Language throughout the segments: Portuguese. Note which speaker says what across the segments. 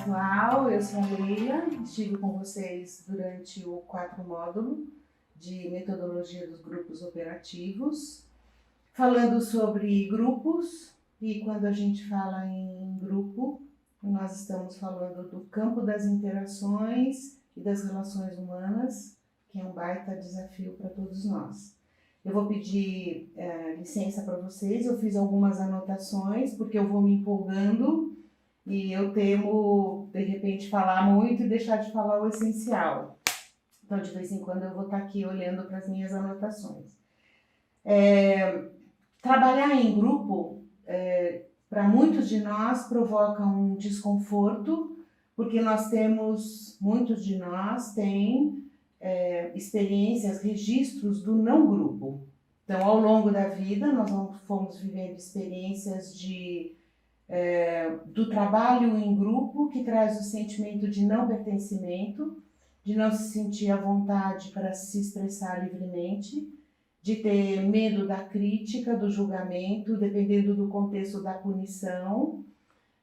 Speaker 1: pessoal, eu sou a Leila, estive com vocês durante o 4º módulo de metodologia dos grupos operativos, falando sobre grupos, e quando a gente fala em grupo, nós estamos falando do campo das interações e das relações humanas, que é um baita desafio para todos nós. Eu vou pedir licença para vocês, eu fiz algumas anotações, porque eu vou me empolgando e eu temo, de repente, falar muito e deixar de falar o essencial. Então, de vez em quando, eu vou estar aqui olhando para as minhas anotações. Trabalhar em grupo, para muitos de nós, provoca um desconforto, porque muitos de nós têm experiências, registros do não grupo. Então, ao longo da vida, nós fomos vivendo experiências do trabalho em grupo, que traz o sentimento de não pertencimento, de não se sentir à vontade para se expressar livremente, de ter medo da crítica, do julgamento, dependendo do contexto da punição,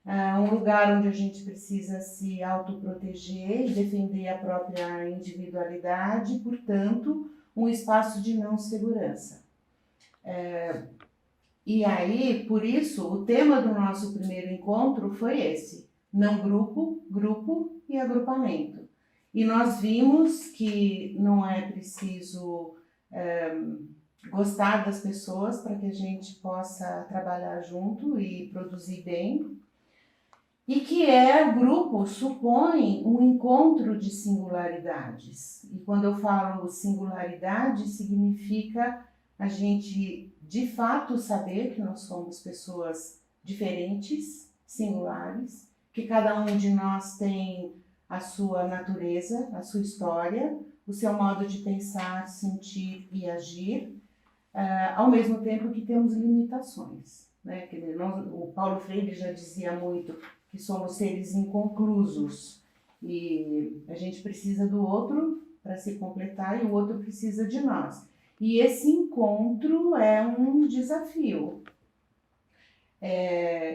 Speaker 1: um lugar onde a gente precisa se autoproteger e defender a própria individualidade, portanto, um espaço de não segurança. E aí, por isso, o tema do nosso primeiro encontro foi esse: não grupo, grupo e agrupamento. E nós vimos que não é preciso gostar das pessoas para que a gente possa trabalhar junto e produzir bem, e que grupo supõe um encontro de singularidades. E quando eu falo singularidade, significa a gente de fato saber que nós somos pessoas diferentes, singulares, que cada um de nós tem a sua natureza, a sua história, o seu modo de pensar, sentir e agir, ao mesmo tempo que temos limitações, né? O Paulo Freire já dizia muito que somos seres inconclusos e a gente precisa do outro para se completar e o outro precisa de nós. E esse encontro é um desafio.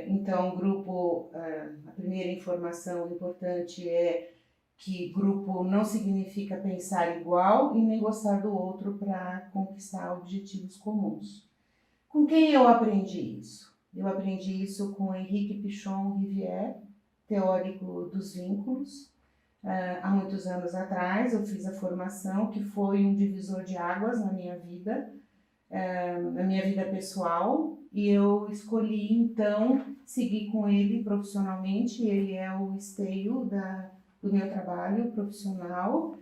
Speaker 1: Então, grupo, a primeira informação importante é que grupo não significa pensar igual e nem gostar do outro para conquistar objetivos comuns. Com quem eu aprendi isso? Eu aprendi isso com Henrique Pichon Rivière, teórico dos vínculos. Há muitos anos atrás eu fiz a formação que foi um divisor de águas na minha vida pessoal, e eu escolhi então seguir com ele profissionalmente. Ele é o esteio do meu trabalho profissional.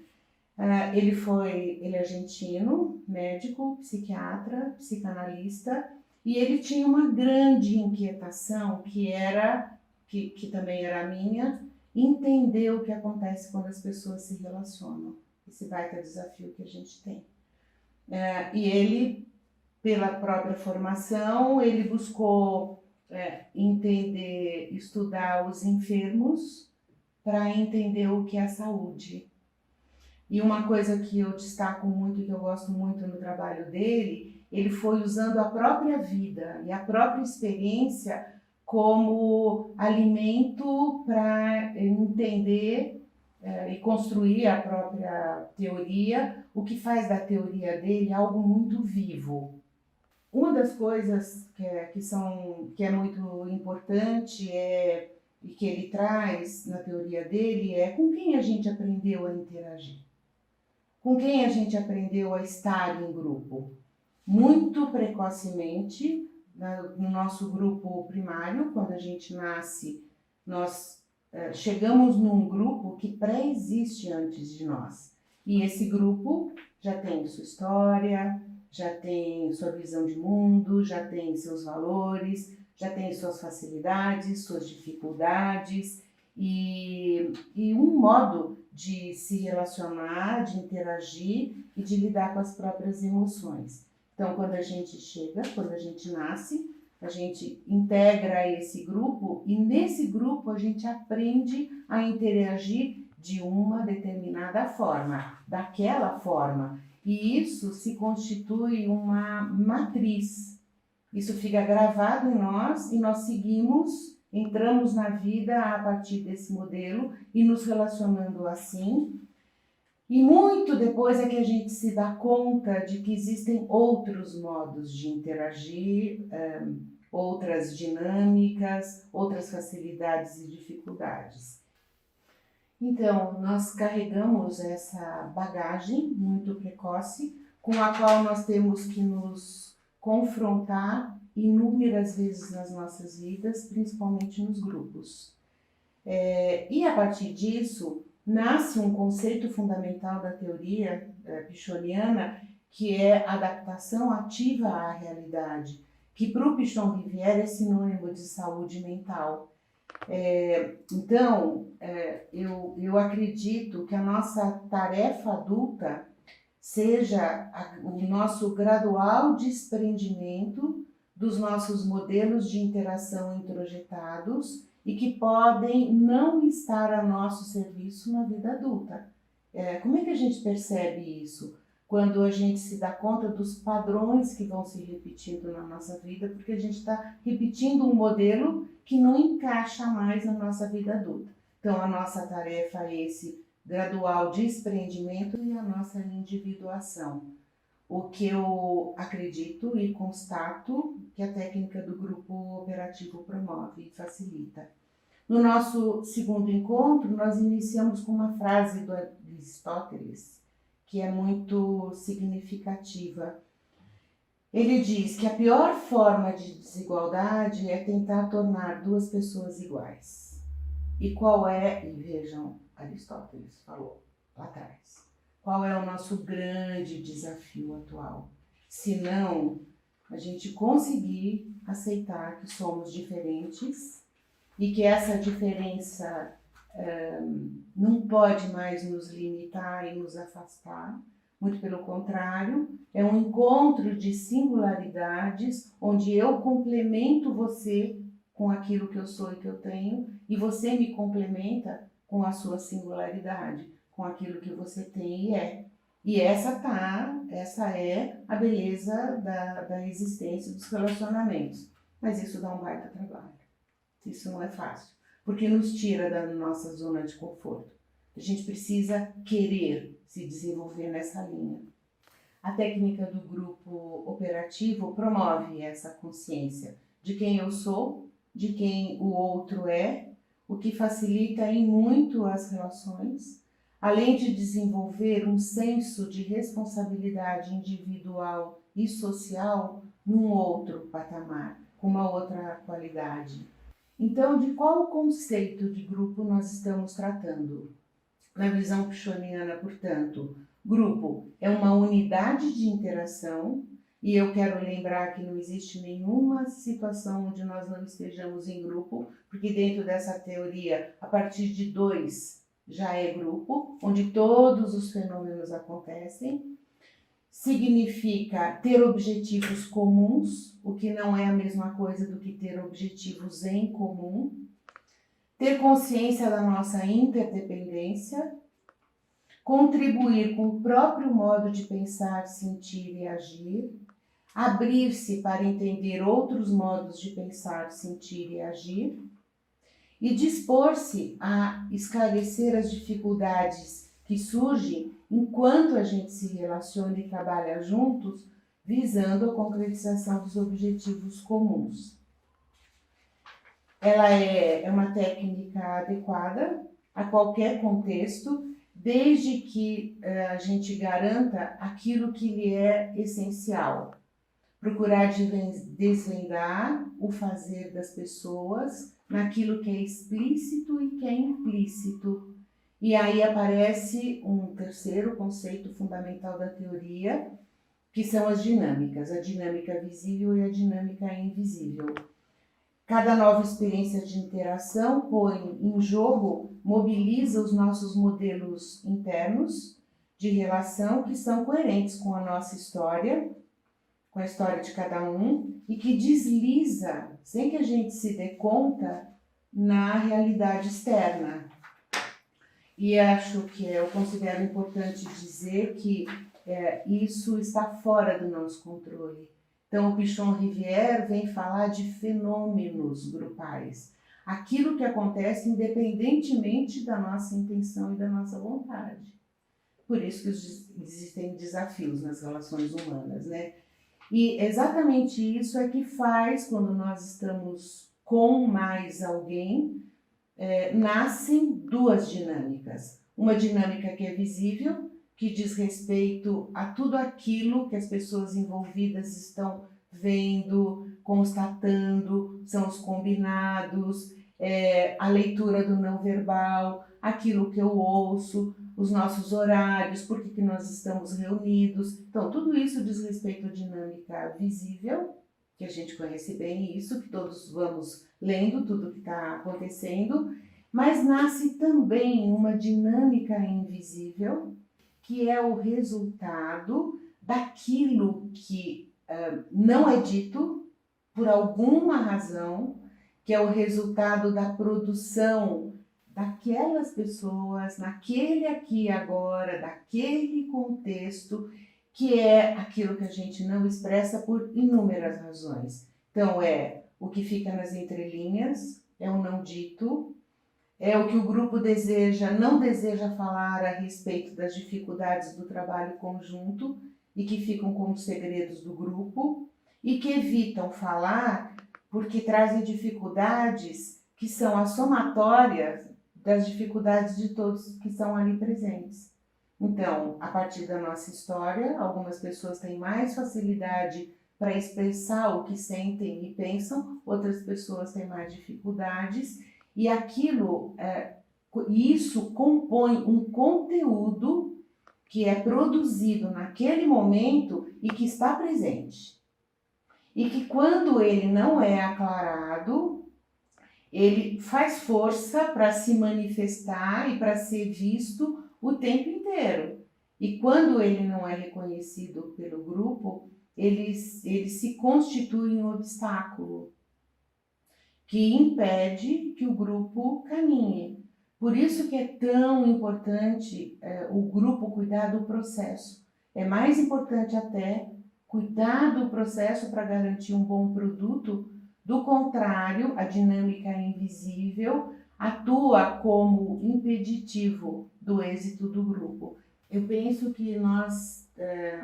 Speaker 1: Ele é argentino, médico, psiquiatra, psicanalista, e ele tinha uma grande inquietação que também era a minha, entender o que acontece quando as pessoas se relacionam. Esse baita desafio que a gente tem. E ele, pela própria formação, ele buscou entender, estudar os enfermos para entender o que é a saúde. E uma coisa que eu destaco muito, que eu gosto muito no trabalho dele, ele foi usando a própria vida e a própria experiência como alimento para entender e construir a própria teoria, o que faz da teoria dele algo muito vivo. Uma das coisas que é muito importante e que ele traz na teoria dele é com quem a gente aprendeu a interagir, com quem a gente aprendeu a estar em grupo. Muito precocemente, no nosso grupo primário, quando a gente nasce, nós chegamos num grupo que pré-existe antes de nós. E esse grupo já tem sua história, já tem sua visão de mundo, já tem seus valores, já tem suas facilidades, suas dificuldades e um modo de se relacionar, de interagir e de lidar com as próprias emoções. Então, quando a gente nasce, a gente integra esse grupo e nesse grupo a gente aprende a interagir de uma determinada forma, daquela forma. E isso se constitui uma matriz. Isso fica gravado em nós e nós seguimos entramos na vida a partir desse modelo e nos relacionando assim. E muito depois é que a gente se dá conta de que existem outros modos de interagir, outras dinâmicas, outras facilidades e dificuldades. Então, nós carregamos essa bagagem muito precoce, com a qual nós temos que nos confrontar inúmeras vezes nas nossas vidas, principalmente nos grupos. E a partir disso, nasce um conceito fundamental da teoria pichoniana, que é a adaptação ativa à realidade, que para o Pichon Rivière é sinônimo de saúde mental. Então, eu acredito que a nossa tarefa adulta seja o nosso gradual desprendimento dos nossos modelos de interação introjetados e que podem não estar a nosso serviço na vida adulta. Como é que a gente percebe isso? Quando a gente se dá conta dos padrões que vão se repetindo na nossa vida, porque a gente está repetindo um modelo que não encaixa mais na nossa vida adulta. Então, a nossa tarefa é esse gradual desprendimento e a nossa individuação. O que eu acredito e constato que a técnica do grupo operativo promove e facilita. No nosso segundo encontro, nós iniciamos com uma frase do Aristóteles, que é muito significativa. Ele diz que a pior forma de desigualdade é tentar tornar duas pessoas iguais. E qual é, e vejam, Aristóteles falou lá atrás, qual é o nosso grande desafio atual? Se não a gente conseguir aceitar que somos diferentes e que essa diferença não pode mais nos limitar e nos afastar, muito pelo contrário, é um encontro de singularidades onde eu complemento você com aquilo que eu sou e que eu tenho e você me complementa com a sua singularidade, com aquilo que você tem e é. E essa é a beleza da existência dos relacionamentos. Mas isso dá um baita trabalho. Isso não é fácil, porque nos tira da nossa zona de conforto. A gente precisa querer se desenvolver nessa linha. A técnica do grupo operativo promove essa consciência de quem eu sou, de quem o outro é, o que facilita em muito as relações, além de desenvolver um senso de responsabilidade individual e social num outro patamar, com uma outra qualidade. Então, de qual conceito de grupo nós estamos tratando? Na visão pichoniana, portanto, grupo é uma unidade de interação, e eu quero lembrar que não existe nenhuma situação onde nós não estejamos em grupo, porque dentro dessa teoria, a partir de 2 já é grupo, onde todos os fenômenos acontecem. Significa ter objetivos comuns, o que não é a mesma coisa do que ter objetivos em comum. Ter consciência da nossa interdependência, contribuir com o próprio modo de pensar, sentir e agir, abrir-se para entender outros modos de pensar, sentir e agir, e dispor-se a esclarecer as dificuldades que surgem enquanto a gente se relaciona e trabalha juntos, visando a concretização dos objetivos comuns. Ela é uma técnica adequada a qualquer contexto, desde que a gente garanta aquilo que lhe é essencial. Procurar desvendar o fazer das pessoas naquilo que é explícito e que é implícito. E aí aparece um terceiro conceito fundamental da teoria, que são as dinâmicas, a dinâmica visível e a dinâmica invisível. Cada nova experiência de interação põe em jogo, mobiliza os nossos modelos internos de relação que são coerentes com a nossa história, com a história de cada um, e que desliza, sem que a gente se dê conta, na realidade externa. E acho que eu considero importante dizer que isso está fora do nosso controle. Então, o Pichon Rivière vem falar de fenômenos grupais. aquilo que acontece independentemente da nossa intenção e da nossa vontade. Por isso que existem desafios nas relações humanas, né? E exatamente isso é que faz, quando nós estamos com mais alguém, nascem duas dinâmicas. Uma dinâmica que é visível, que diz respeito a tudo aquilo que as pessoas envolvidas estão vendo, constatando, são os combinados, a leitura do não verbal, aquilo que eu ouço, os nossos horários, por que nós estamos reunidos. Então, tudo isso diz respeito à dinâmica visível, que a gente conhece bem isso, que todos vamos lendo tudo que está acontecendo, mas nasce também uma dinâmica invisível, que é o resultado daquilo que não é dito por alguma razão, que é o resultado da produção daquelas pessoas, naquele aqui e agora, daquele contexto, que é aquilo que a gente não expressa por inúmeras razões. Então, é o que fica nas entrelinhas, é o não dito, é o que o grupo não deseja falar a respeito das dificuldades do trabalho conjunto e que ficam como segredos do grupo e que evitam falar porque trazem dificuldades que são a somatória das dificuldades de todos que estão ali presentes. Então, a partir da nossa história, algumas pessoas têm mais facilidade para expressar o que sentem e pensam, outras pessoas têm mais dificuldades, e isso compõe um conteúdo que é produzido naquele momento e que está presente. E que quando ele não é aclarado, ele faz força para se manifestar e para ser visto o tempo inteiro. E quando ele não é reconhecido pelo grupo, ele se constitui um obstáculo que impede que o grupo caminhe. Por isso que é tão importante o grupo cuidar do processo. É mais importante até cuidar do processo para garantir um bom produto. Do contrário, a dinâmica invisível atua como impeditivo do êxito do grupo. Eu penso que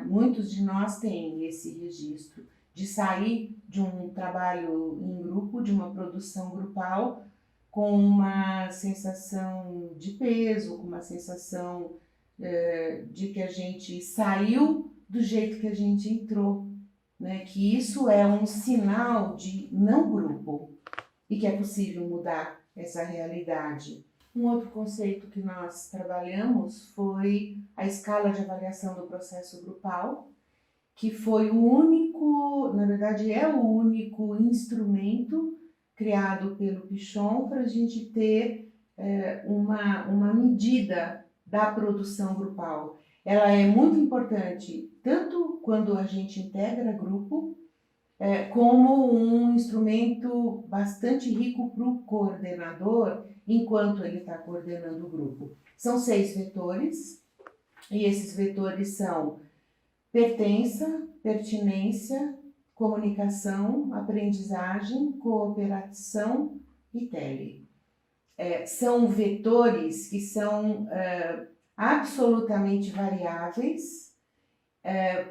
Speaker 1: muitos de nós têm esse registro de sair de um trabalho em grupo, de uma produção grupal, com uma sensação de peso, com uma sensação de que a gente saiu do jeito que a gente entrou, né? Que isso é um sinal de não grupo e que é possível mudar essa realidade. Um outro conceito que nós trabalhamos foi a escala de avaliação do processo grupal, que foi o único, na verdade é o único instrumento criado pelo Pichon para a gente ter uma medida da produção grupal. Ela é muito importante, tanto quando a gente integra grupo, como um instrumento bastante rico para o coordenador, enquanto ele está coordenando o grupo. São 6 vetores, e esses vetores são pertença, pertinência, comunicação, aprendizagem, cooperação e tele. São vetores que são absolutamente variáveis,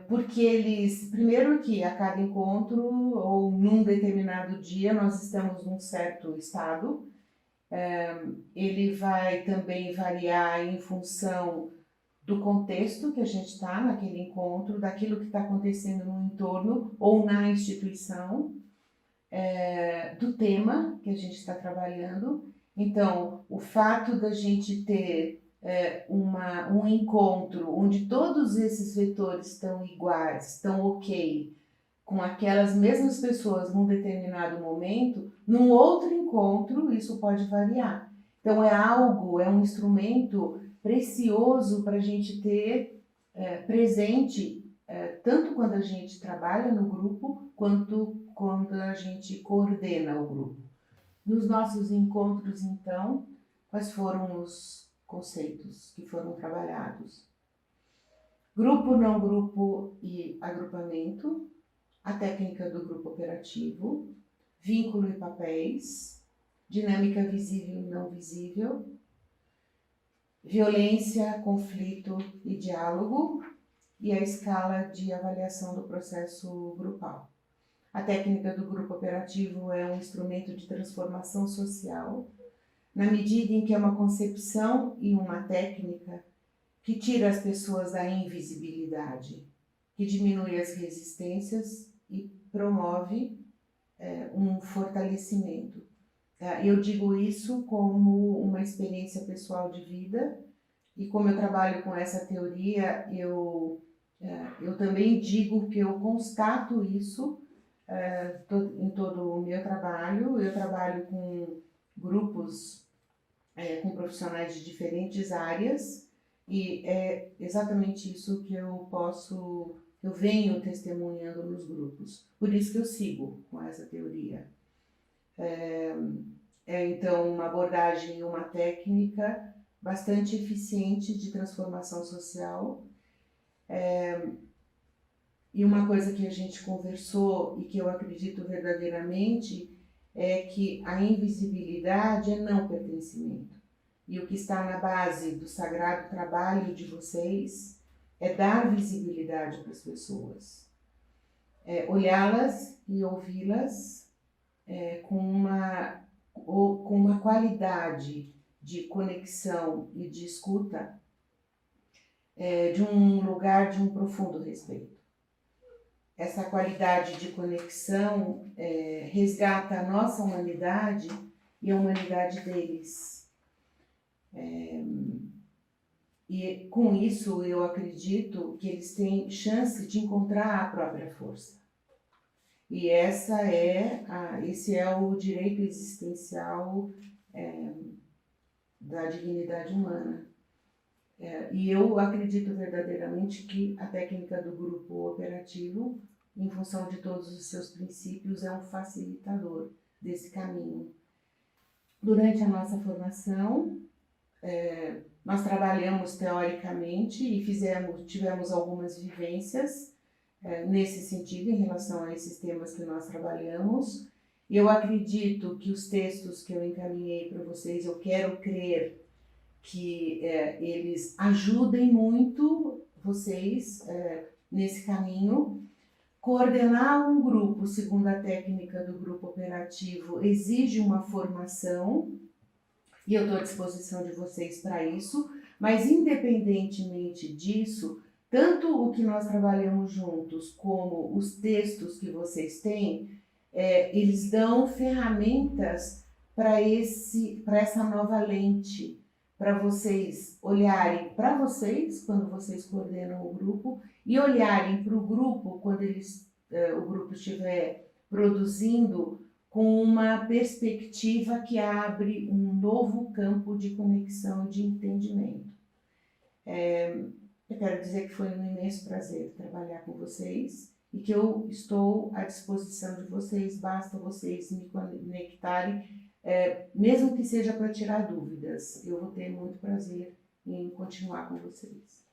Speaker 1: porque eles, primeiro que a cada encontro ou num determinado dia nós estamos num certo estado, ele vai também variar em função do contexto que a gente está naquele encontro, daquilo que está acontecendo no entorno ou na instituição, do tema que a gente está trabalhando. Então, o fato da gente ter um encontro onde todos esses vetores estão iguais, estão ok, com aquelas mesmas pessoas num determinado momento, num outro encontro isso pode variar. Então é um instrumento precioso para a gente ter presente, tanto quando a gente trabalha no grupo, quanto quando a gente coordena o grupo. Nos nossos encontros, então, quais foram os conceitos que foram trabalhados? Grupo, não grupo e agrupamento, a técnica do grupo operativo, vínculo e papéis, dinâmica visível e não visível, violência, conflito e diálogo, e a escala de avaliação do processo grupal. A técnica do grupo operativo é um instrumento de transformação social, na medida em que é uma concepção e uma técnica que tira as pessoas da invisibilidade, que diminui as resistências e promove um fortalecimento. Eu digo isso como uma experiência pessoal de vida, e como eu trabalho com essa teoria, eu também digo que eu constato isso em todo o meu trabalho. Eu trabalho com grupos, com profissionais de diferentes áreas, e é exatamente isso que eu venho testemunhando nos grupos. Por isso que eu sigo com essa teoria. Então uma abordagem e uma técnica bastante eficiente de transformação social. E uma coisa que a gente conversou e que eu acredito verdadeiramente é que a invisibilidade é não pertencimento. E o que está na base do sagrado trabalho de vocês é dar visibilidade para as pessoas. Olhá-las e ouvi-las com uma qualidade de conexão e de escuta de um lugar de um profundo respeito. Essa qualidade de conexão resgata a nossa humanidade e a humanidade deles. E com isso eu acredito que eles têm chance de encontrar a própria força. E esse é o direito existencial da dignidade humana. E eu acredito verdadeiramente que a técnica do grupo operativo, em função de todos os seus princípios, é um facilitador desse caminho. Durante a nossa formação, nós trabalhamos teoricamente e tivemos algumas vivências nesse sentido, em relação a esses temas que nós trabalhamos. Eu acredito que os textos que eu encaminhei para vocês, eu quero crer que eles ajudem muito vocês nesse caminho. Coordenar um grupo, segundo a técnica do grupo operativo, exige uma formação, e eu estou à disposição de vocês para isso, mas independentemente disso, tanto o que nós trabalhamos juntos, como os textos que vocês têm, eles dão ferramentas para essa nova lente, para vocês olharem para vocês, quando vocês coordenam o grupo, e olharem para o grupo, quando o grupo estiver produzindo, com uma perspectiva que abre um novo campo de conexão e de entendimento. Eu quero dizer que foi um imenso prazer trabalhar com vocês e que eu estou à disposição de vocês, basta vocês me conectarem, mesmo que seja para tirar dúvidas. Eu vou ter muito prazer em continuar com vocês.